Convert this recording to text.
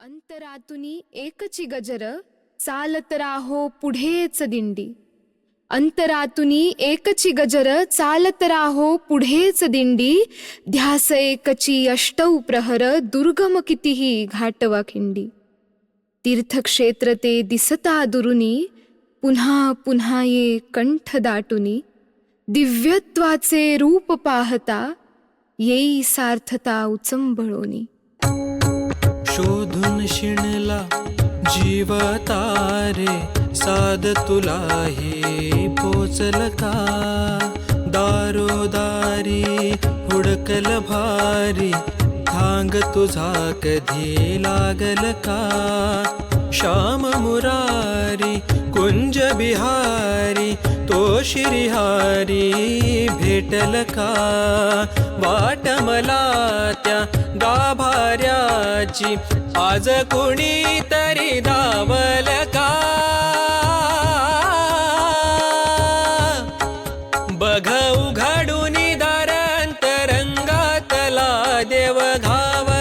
अंतरातुनी एकची गजर चालत राहो पुढेच दिंडी. अंतरातुनी एकची गजर चालत राहो पुढेच दिंडी. ध्यास एकची अष्टौ प्रहर दुर्गम कितीही घाटवा खिंडी. तीर्थक्षेत्र ते दिसता दुरुनी पुन्हा पुन्हा ये कंठ दाटुनी. दिव्यत्वाचे रूप पाहता येई सार्थता उचंबळोनी. शोधून शिणला जीव तारे साध तुला हे पोचल का. दारोदारी हुडकल भारी थांग तुझा कधी लागल का. श्याम मुरारी कुंज बिहारी तो श्रीहारी भेटल का. वाट मला त्या गाभाऱ्याची आज कुणी तरी धावल का. बघ उघडून दार अंतरंगातला देव घाव